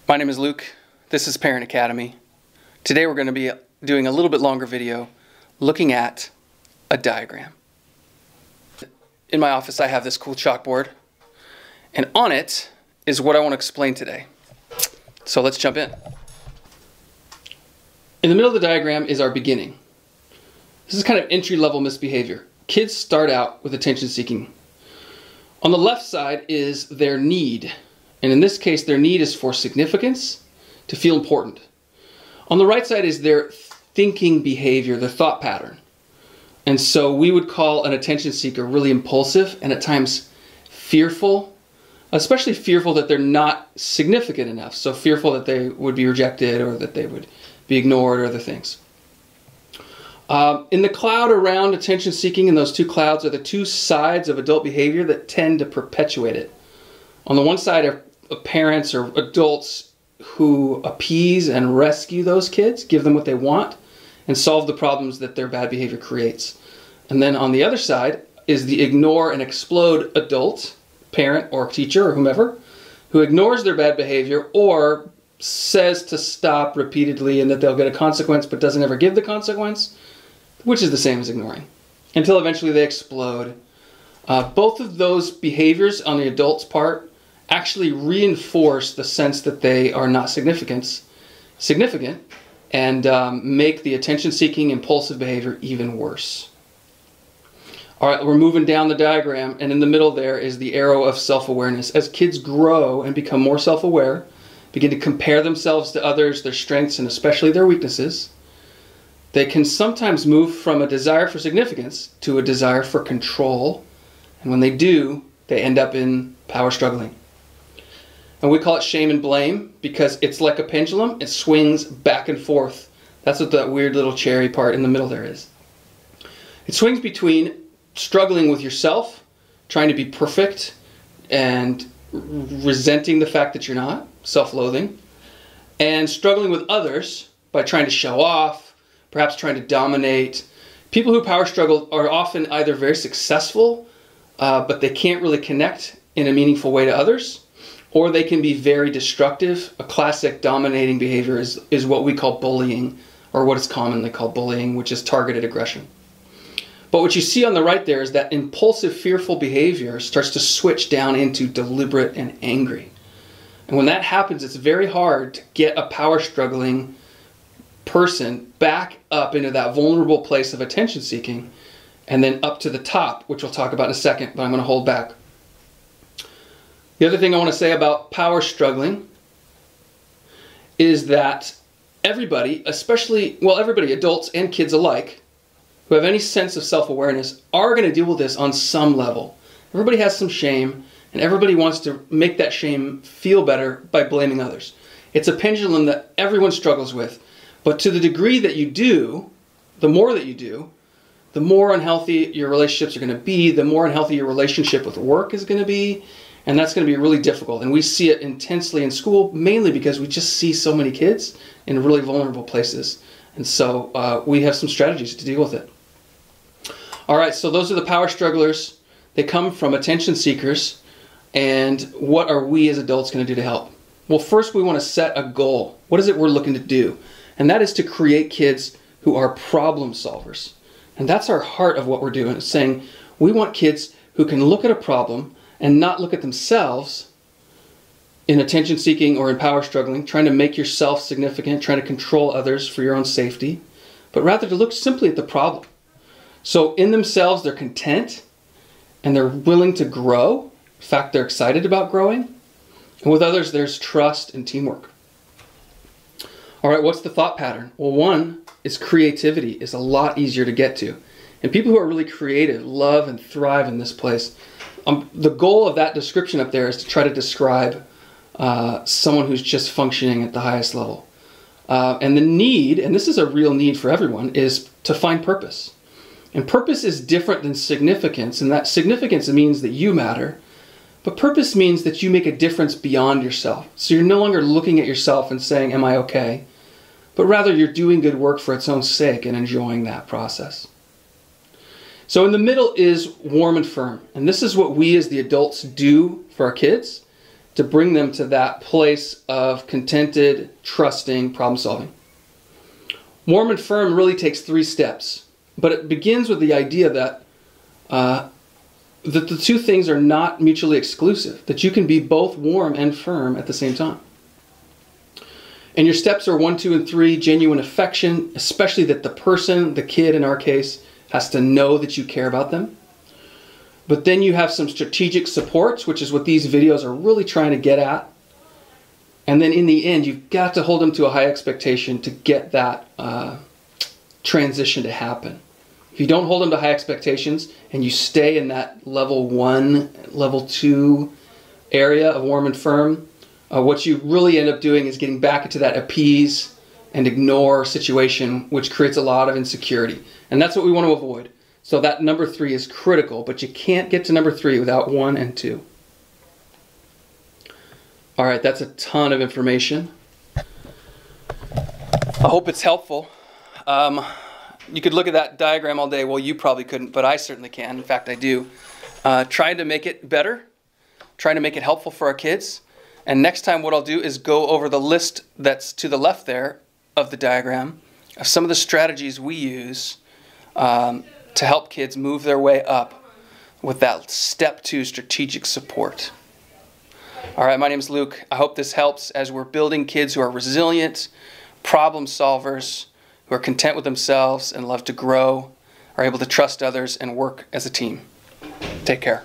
My name is Luke. This is Parent Academy. Today we're going to be doing a little bit longer video looking at a diagram. In my office I have this cool chalkboard, and on it is what I want to explain today. So let's jump in. In the middle of the diagram is our beginning. This is kind of entry-level misbehavior. Kids start out with attention seeking. On the left side is their need. And in this case, their need is for significance, to feel important. On the right side is their thinking behavior, their thought pattern. And so we would call an attention seeker really impulsive and at times fearful, especially fearful that they're not significant enough. So fearful that they would be rejected or that they would be ignored or other things. In the cloud around attention seeking, and those two clouds are the two sides of adult behavior that tend to perpetuate it. On the one side are parents or adults who appease and rescue those kids, give them what they want, and solve the problems that their bad behavior creates. And then on the other side is the ignore and explode adult, parent or teacher or whomever, who ignores their bad behavior or says to stop repeatedly and that they'll get a consequence but doesn't ever give the consequence, which is the same as ignoring, until eventually they explode. Both of those behaviors on the adult's part actually reinforce the sense that they are not significant and make the attention-seeking impulsive behavior even worse. All right, we're moving down the diagram, and in the middle there is the arrow of self-awareness. As kids grow and become more self-aware, begin to compare themselves to others, their strengths, and especially their weaknesses, they can sometimes move from a desire for significance to a desire for control. And when they do, they end up in power struggling. And we call it shame and blame because it's like a pendulum. It swings back and forth. That's what that weird little cherry part in the middle there is. It swings between struggling with yourself, trying to be perfect, and resenting the fact that you're not, self-loathing, and struggling with others by trying to show off, perhaps trying to dominate. People who power struggle are often either very successful, but they can't really connect in a meaningful way to others, or they can be very destructive. A classic dominating behavior is what we call bullying, or what is commonly called bullying, which is targeted aggression. But what you see on the right there is that impulsive, fearful behavior starts to switch down into deliberate and angry. And when that happens, it's very hard to get a power struggling person back up into that vulnerable place of attention seeking and then up to the top, which we'll talk about in a second, but I'm going to hold back. The other thing I want to say about power struggling is that everybody, everybody, adults and kids alike, who have any sense of self-awareness are going to deal with this on some level. Everybody has some shame, and everybody wants to make that shame feel better by blaming others. It's a pendulum that everyone struggles with, but to the degree that you do, the more that you do, the more unhealthy your relationships are going to be, the more unhealthy your relationship with work is going to be, and that's going to be really difficult. And we see it intensely in school, mainly because we just see so many kids in really vulnerable places. And so we have some strategies to deal with it. All right, so those are the power strugglers. They come from attention seekers. And what are we as adults going to do to help? Well, first we want to set a goal. What is it we're looking to do? And that is to create kids who are problem solvers. And that's our heart of what we're doing. It's saying we want kids who can look at a problem and not look at themselves in attention seeking or in power struggling, trying to make yourself significant, trying to control others for your own safety, but rather to look simply at the problem. So in themselves, they're content and they're willing to grow. In fact, they're excited about growing. And with others, there's trust and teamwork. All right, what's the thought pattern? Well, one is creativity is a lot easier to get to. And people who are really creative love and thrive in this place. The goal of that description up there is to try to describe someone who's just functioning at the highest level. And the need, and this is a real need for everyone, is to find purpose. And purpose is different than significance, and that significance means that you matter, but purpose means that you make a difference beyond yourself. So you're no longer looking at yourself and saying, am I okay? But rather you're doing good work for its own sake and enjoying that process. So in the middle is warm and firm. And this is what we as the adults do for our kids to bring them to that place of contented, trusting problem solving. Warm and firm really takes 3 steps, but it begins with the idea that the two things are not mutually exclusive, that you can be both warm and firm at the same time. And your steps are 1, 2, and 3, genuine affection, especially that the person, the kid in our case, has to know that you care about them. But then you have some strategic supports, which is what these videos are really trying to get at. And then in the end, you've got to hold them to a high expectation to get that transition to happen. If you don't hold them to high expectations and you stay in that level 1, level 2 area of warm and firm, what you really end up doing is getting back into that appease and ignore situation, which creates a lot of insecurity. And that's what we want to avoid. So that number 3 is critical, but you can't get to number 3 without 1 and 2. All right, that's a ton of information. I hope it's helpful. You could look at that diagram all day. Well, you probably couldn't, but I certainly can. In fact, I do. Trying to make it better, trying to make it helpful for our kids. And next time what I'll do is go over the list that's to the left there of the diagram of some of the strategies we use to help kids move their way up with that step 2 strategic support. All right, my name is Luke. I hope this helps as we're building kids who are resilient, problem solvers, who are content with themselves and love to grow, are able to trust others and work as a team. Take care.